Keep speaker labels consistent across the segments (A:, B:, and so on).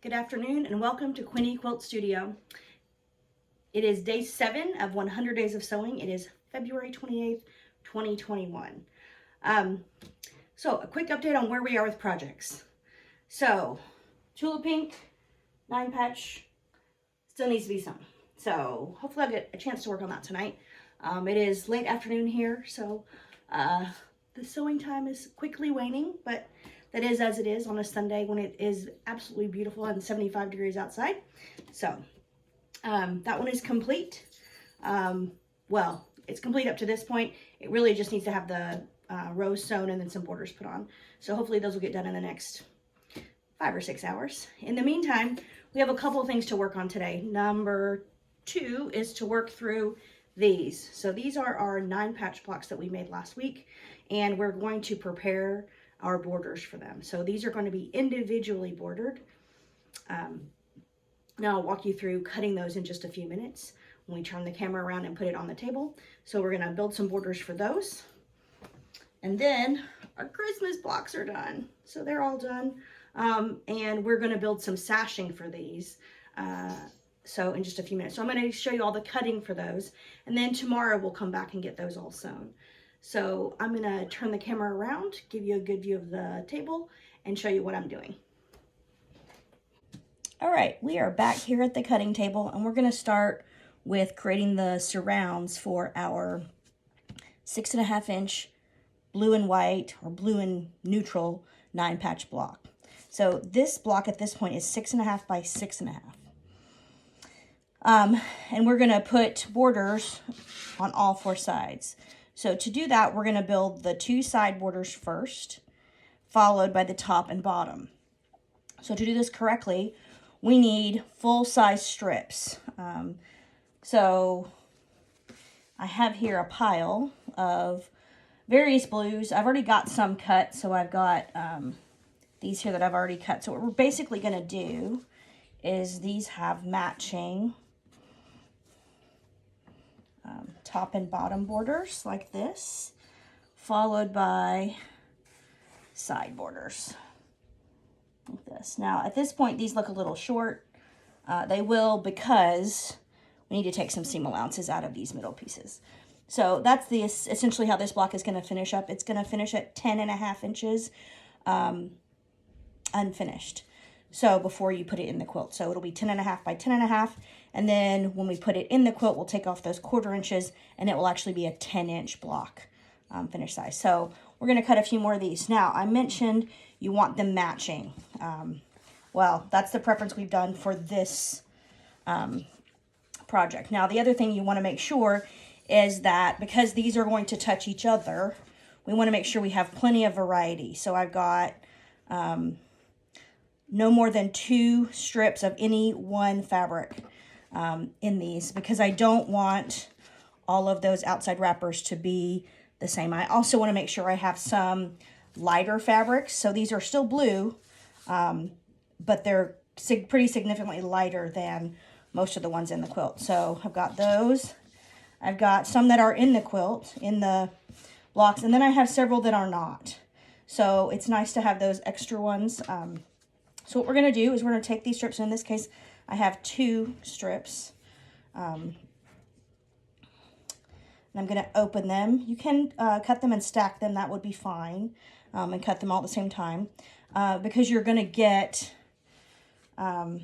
A: Good afternoon and welcome to Quinny Quilt Studio. It is day 7 of 100 Days of Sewing. It is February 28th, 2021. So a quick update on where we are with projects. So Tulip Pink, 9-patch, still needs to be sewn. So hopefully I'll get a chance to work on that tonight. It is late afternoon here, so the sewing time is quickly waning, but that is as it is on a Sunday when it is absolutely beautiful and 75 degrees outside. So that one is complete. Well, it's complete up to this point. It really just needs to have the rows sewn and then some borders put on. So hopefully those will get done in the next 5 or 6 hours. In the meantime, we have a couple of things to work on today. Number 2 is to work through these. So these are our 9-patch blocks that we made last week, and we're going to prepare our borders for them. So these are going to be individually bordered. Now I'll walk you through cutting those in just a few minutes when we turn the camera around and put it on the table. So we're going to build some borders for those. And then our Christmas blocks are done. So they're all done. And we're going to build some sashing for these. So in just a few minutes. So I'm going to show you all the cutting for those. And then tomorrow we'll come back and get those all sewn. So I'm going to turn the camera around, give you a good view of the table, and show you what I'm doing. All right, we are back here at the cutting table, and we're going to start with creating the surrounds for our 6.5 inch blue and white or blue and neutral 9-patch block. So this block at this point is 6.5 by 6.5. And we're going to put borders on all 4 sides. So to do that, we're going to build the 2 side borders first, followed by the top and bottom. So to do this correctly, we need full-size strips. So I have here a pile of various blues. I've already got some cut, so I've got these here that I've already cut. So what we're basically going to do is these have matching top and bottom borders like this, followed by side borders like this. Now at this point these look a little short. They will, because we need to take some seam allowances out of these middle pieces. So that's essentially how this block is going to finish up. It's going to finish at 10.5 inches unfinished. So before you put it in the quilt. So it'll be 10.5 by 10.5. And then when we put it in the quilt, we'll take off those 1/4 inches and it will actually be a 10-inch block finish size. So we're going to cut a few more of these. Now, I mentioned you want them matching. Well, that's the preference we've done for this project. Now, the other thing you want to make sure is that because these are going to touch each other, we want to make sure we have plenty of variety. So I've got no more than 2 strips of any one fabric in these, because I don't want all of those outside wrappers to be the same. I also want to make sure I have some lighter fabrics. So these are still blue, but they're pretty significantly lighter than most of the ones in the quilt. So I've got those. I've got some that are in the quilt, in the blocks, and then I have several that are not. So it's nice to have those extra ones. So what we're going to do is we're going to take these strips. In this case, I have 2 strips. And I'm going to open them. You can cut them and stack them. That would be fine. And cut them all at the same time. Because you're going to get, you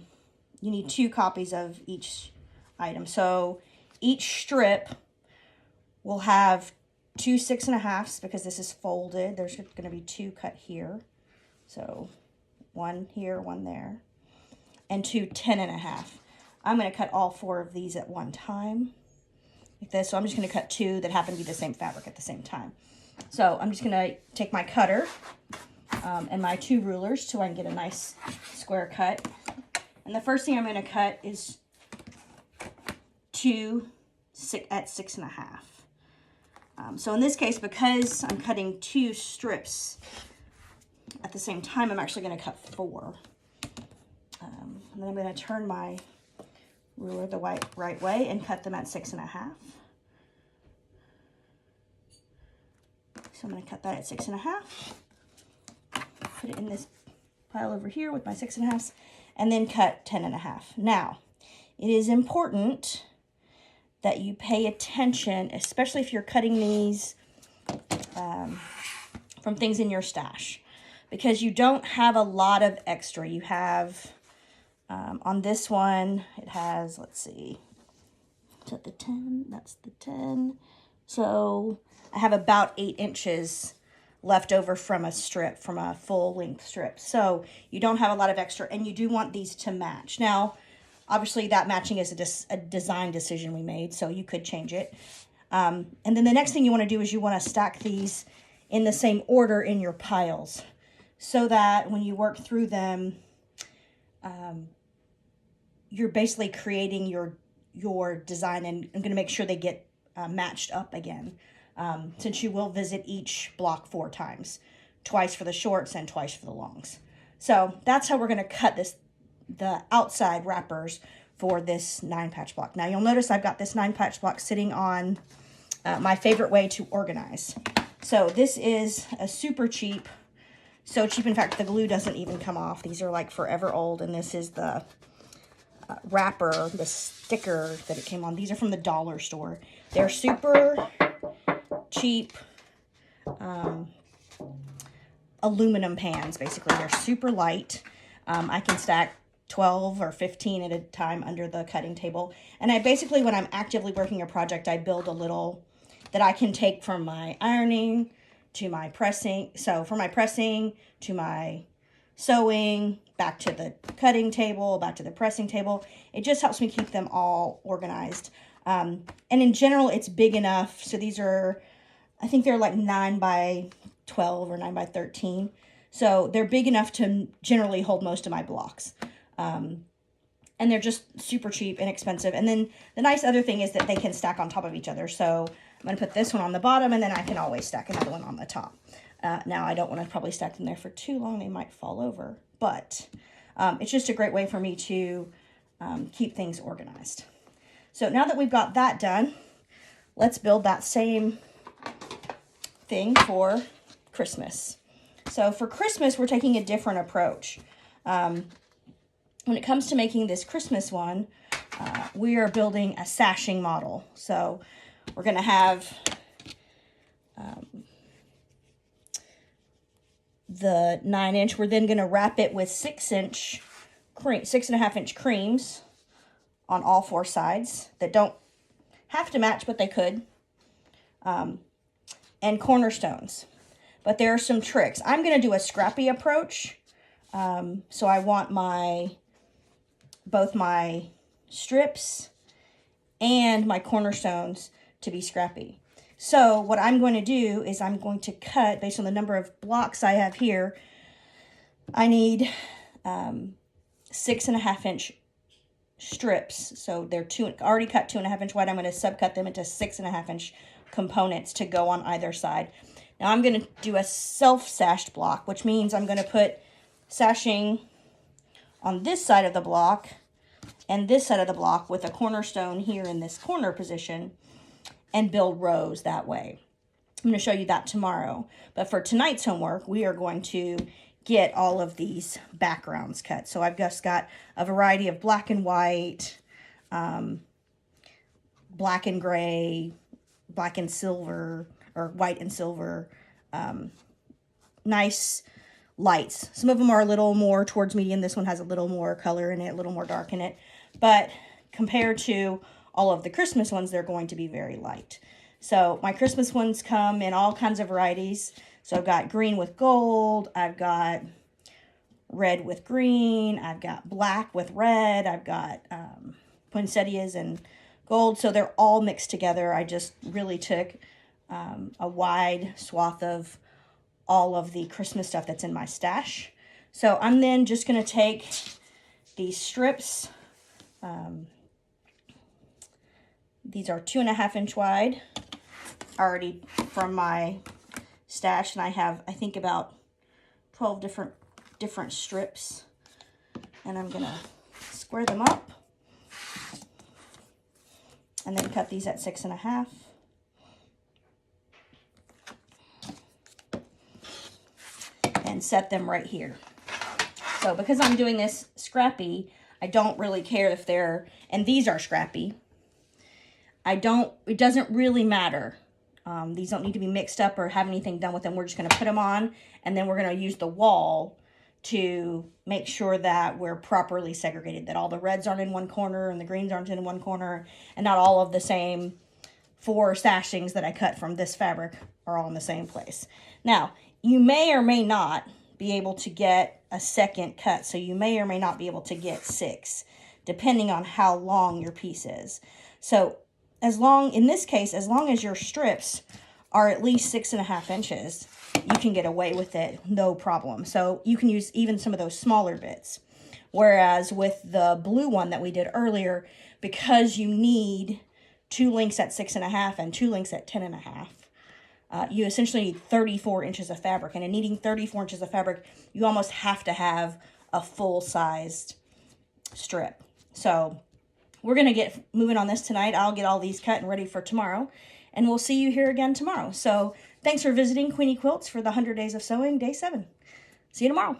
A: need 2 copies of each item. So each strip will have 2 6.5s, because this is folded. There's going to be 2 cut here. So 1 here, 1 there. And 2 10.5. I'm going to cut all 4 of these at one time, like this. So I'm just going to cut 2 that happen to be the same fabric at the same time. So I'm just going to take my cutter and my 2 rulers so I can get a nice square cut. And the first thing I'm going to cut is 2 at 6.5. So in this case, because I'm cutting 2 strips at the same time, I'm actually going to cut 4. And then I'm going to turn my ruler the right way and cut them at 6.5. So I'm going to cut that at 6.5. Put it in this pile over here with my 6.5s. and then cut 10.5. Now, it is important that you pay attention, especially if you're cutting these from things in your stash, because you don't have a lot of extra. You have, on this one, it has, let's see, is that the 10? That's the 10. So I have about 8 inches left over from a strip, from a full length strip. So you don't have a lot of extra, and you do want these to match. Now, obviously that matching is a design decision we made, so you could change it. And then the next thing you want to do is you want to stack these in the same order in your piles, so that when you work through them, you're basically creating your design, and I'm going to make sure they get matched up again, since you will visit each block 4 times, twice for the shorts and twice for the longs. So that's how we're going to cut the outside wrappers for this 9-patch block. Now you'll notice I've got this 9-patch block sitting on my favorite way to organize. So this is a super cheap, so cheap in fact the glue doesn't even come off. These are like forever old, and this is the wrapper, the sticker that it came on. These are from the dollar store. They're super cheap aluminum pans, basically. They're super light. I can stack 12 or 15 at a time under the cutting table. And I basically, when I'm actively working a project, I build a little that I can take from my ironing to my pressing. So from my pressing to my sewing, back to the cutting table, back to the pressing table. It just helps me keep them all organized. And in general, it's big enough. So these are, I think they're like 9 by 12 or 9 by 13. So they're big enough to generally hold most of my blocks. And they're just super cheap, inexpensive. And then the nice other thing is that they can stack on top of each other. So I'm going to put this one on the bottom, and then I can always stack another one on the top. Now, I don't want to probably stack them there for too long. They might fall over. But it's just a great way for me to keep things organized. So now that we've got that done, let's build that same thing for Christmas. So for Christmas, we're taking a different approach. When it comes to making this Christmas one, we are building a sashing model. So we're going to have the 9-inch. We're then going to wrap it with 6.5-inch creams on all 4 sides that don't have to match, but they could. And cornerstones. But there are some tricks. I'm going to do a scrappy approach. So I want both my strips and my cornerstones to be scrappy. So what I'm going to do is I'm going to cut, based on the number of blocks I have here, I need 6.5-inch strips. So they're already cut 2.5-inch wide. I'm going to subcut them into 6.5-inch components to go on either side. Now I'm going to do a self-sashed block, which means I'm going to put sashing on this side of the block and this side of the block with a cornerstone here in this corner position and build rows that way. I'm going to show you that tomorrow. But for tonight's homework, we are going to get all of these backgrounds cut. So I've just got a variety of black and white, black and gray, black and silver, or white and silver, nice lights. Some of them are a little more towards medium. This one has a little more color in it, a little more dark in it. But compared to all of the Christmas ones, they're going to be very light. So my Christmas ones come in all kinds of varieties. So I've got green with gold. I've got red with green. I've got black with red. I've got poinsettias and gold. So they're all mixed together. I just really took a wide swath of all of the Christmas stuff that's in my stash. So I'm then just going to take these strips. These are 2.5-inch wide already from my stash, and I have, I think, about 12 different strips, and I'm gonna square them up and then cut these at 6.5. And set them right here. So because I'm doing this scrappy, I don't really care if they're, and these are scrappy. It doesn't really matter. These don't need to be mixed up or have anything done with them. We're just going to put them on, and then we're going to use the wall to make sure that we're properly segregated, that all the reds aren't in one corner and the greens aren't in one corner, and not all of the same 4 sashings that I cut from this fabric are all in the same place. Now, you may or may not be able to get a second cut, so you may or may not be able to get 6, depending on how long your piece is. So in this case, as long as your strips are at least 6.5 inches, you can get away with it, no problem. So you can use even some of those smaller bits. Whereas with the blue one that we did earlier, because you need 2 links at 6.5 and 2 links at 10.5, you essentially need 34 inches of fabric. And in needing 34 inches of fabric, you almost have to have a full-sized strip. So we're going to get moving on this tonight. I'll get all these cut and ready for tomorrow. And we'll see you here again tomorrow. So thanks for visiting Queenie Quilts for the 100 Days of Sewing, Day 7. See you tomorrow.